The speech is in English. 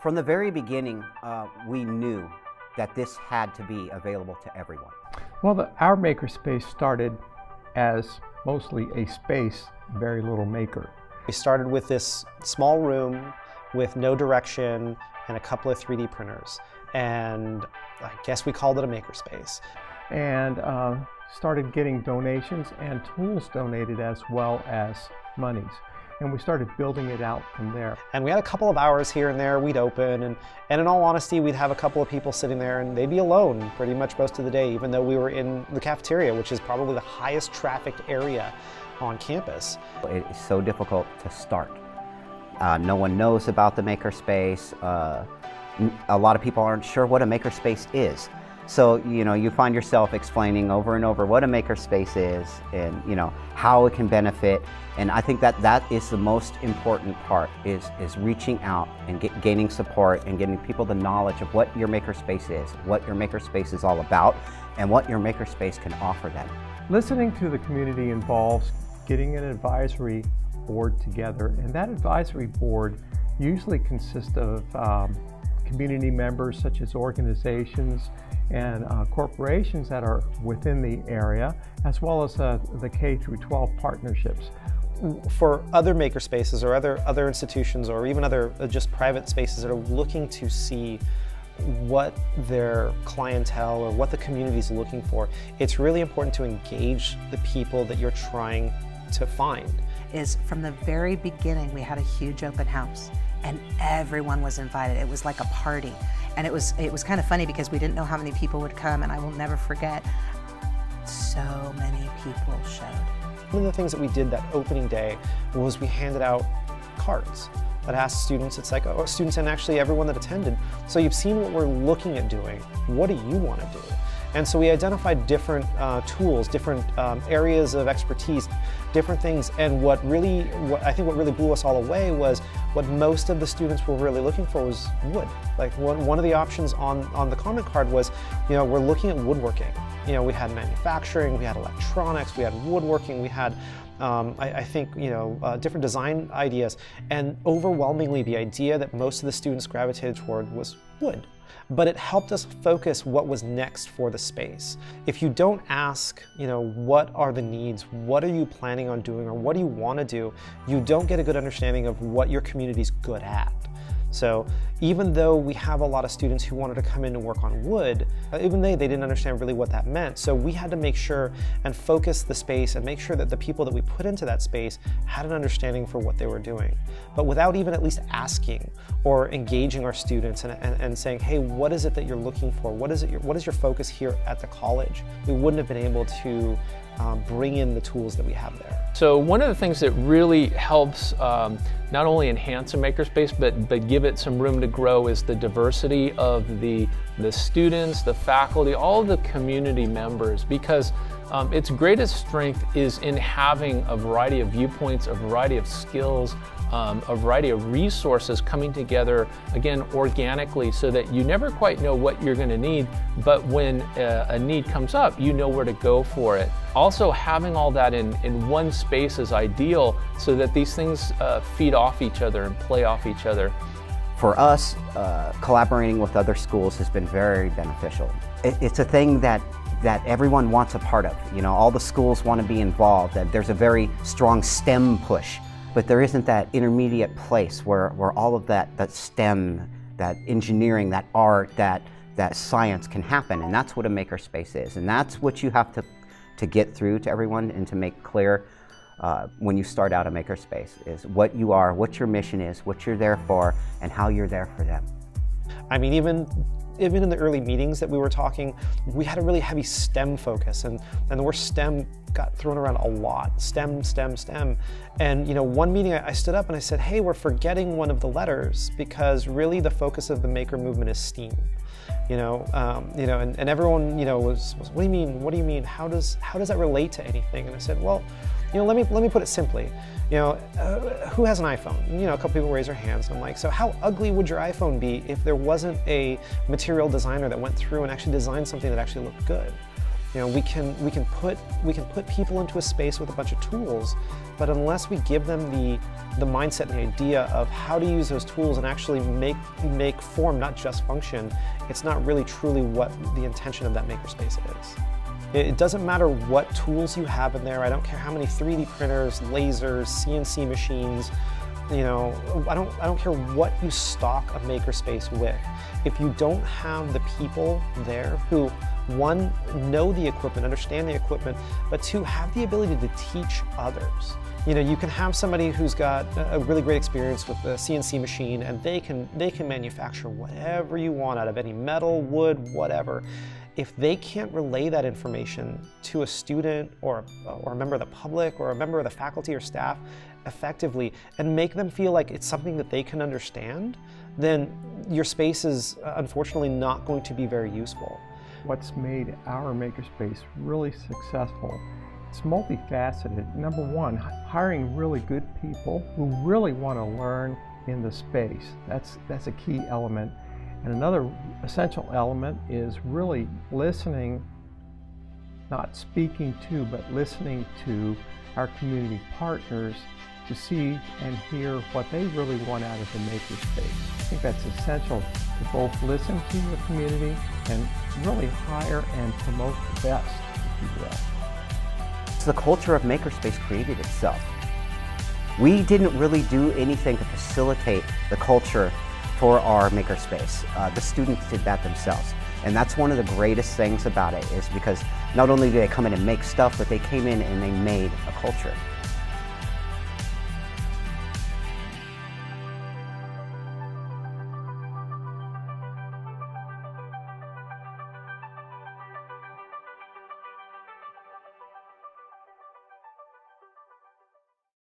From the very beginning, we knew that this had to be available to everyone. Well, our Makerspace started as mostly a space, very little maker. We started with this small room with no direction and a couple of 3D printers. And I guess we called it a Makerspace. And started getting donations and tools donated as well as monies. And we started building it out from there. And we had a couple of hours here and there we'd open, and in all honesty, we'd have a couple of people sitting there and they'd be alone pretty much most of the day, even though we were in the cafeteria, which is probably the highest trafficked area on campus. It's so difficult to start. No one knows about the Makerspace. A lot of people aren't sure what a Makerspace is. So, you find yourself explaining over and over what a Makerspace is and, how it can benefit. And I think that is the most important part, is reaching out and gaining support and getting people the knowledge of what your Makerspace is, what your Makerspace is all about, and what your Makerspace can offer them. Listening to the community involves getting an advisory board together, and that advisory board usually consists of community members such as organizations and corporations that are within the area, as well as the K through 12 partnerships. For other makerspaces or other institutions, or even other just private spaces that are looking to see what their clientele or what the community is looking for, it's really important to engage the people that you're trying to find. Is from the very beginning, we had a huge open house and everyone was invited. It was like a party. And it was kind of funny because we didn't know how many people would come, and I will never forget, so many people showed. One of the things that we did that opening day was we handed out cards that asked students, students and actually everyone that attended, so you've seen what we're looking at doing, what do you want to do? And so we identified different tools, different areas of expertise, different things, and what I think what really blew us all away was what most of the students were really looking for was wood. Like one of the options on the comment card was, we're looking at woodworking. We had manufacturing, we had electronics, we had woodworking, we had I think different design ideas, and overwhelmingly the idea that most of the students gravitated toward was wood. But it helped us focus what was next for the space. If you don't ask, what are the needs, what are you planning on doing, or what do you want to do, you don't get a good understanding of what your community's good at. So even though we have a lot of students who wanted to come in and work on wood, even they didn't understand really what that meant. So we had to make sure and focus the space and make sure that the people that we put into that space had an understanding for what they were doing. But without even at least asking or engaging our students and saying, hey, what is it that you're looking for? What is your focus here at the college? We wouldn't have been able to bring in the tools that we have there. So one of the things that really helps not only enhance a makerspace, but give it some room to grow is the diversity of the students, the faculty, all the community members, because its greatest strength is in having a variety of viewpoints, a variety of skills, a variety of resources coming together, again, organically, so that you never quite know what you're going to need, but when a need comes up, you know where to go for it. Also, having all that in one space is ideal, so that these things feed off each other and play off each other. For us, collaborating with other schools has been very beneficial. It's a thing that everyone wants a part of. All the schools want to be involved. There's a very strong STEM push. But there isn't that intermediate place where all of that STEM, that engineering, that art, that science can happen. And that's what a makerspace is. And that's what you have to get through to everyone and to make clear when you start out a makerspace, is what you are, what your mission is, what you're there for, and how you're there for them. I mean, even in the early meetings that we were talking, we had a really heavy STEM focus, and the word STEM got thrown around a lot. STEM, STEM, STEM. And one meeting I stood up and I said, hey, we're forgetting one of the letters, because really the focus of the maker movement is STEAM. And everyone, was what do you mean? What do you mean? How does that relate to anything? And I said, well, let me put it simply. Who has an iPhone? A couple people raise their hands, and I'm like, so how ugly would your iPhone be if there wasn't a material designer that went through and actually designed something that actually looked good? We can put people into a space with a bunch of tools but unless we give them the mindset and the idea of how to use those tools and actually make form, not just function, it's not really truly what the intention of that makerspace is. It doesn't matter what tools you have in there. I don't care how many 3D printers, lasers, CNC machines, you know, I don't care what you stock a makerspace with. If you don't have the people there who, one, know the equipment, understand the equipment, but two, have the ability to teach others. You know, you can have somebody who's got a really great experience with the CNC machine, and they can manufacture whatever you want out of any metal, wood, whatever. If they can't relay that information to a student or a member of the public or a member of the faculty or staff effectively and make them feel like it's something that they can understand, then your space is unfortunately not going to be very useful. What's made our makerspace really successful, it's multifaceted. Number one, hiring really good people who really want to learn in the space. That's a key element. And another essential element is really listening, not speaking to, but listening to our community partners to see and hear what they really want out of the makerspace. I think that's essential to both listen to the community and really hire and promote the best, if you will. So the culture of Makerspace created itself. We didn't really do anything to facilitate the culture for our Makerspace. The students did that themselves. And that's one of the greatest things about it, is because not only did they come in and make stuff, but they came in and they made a culture.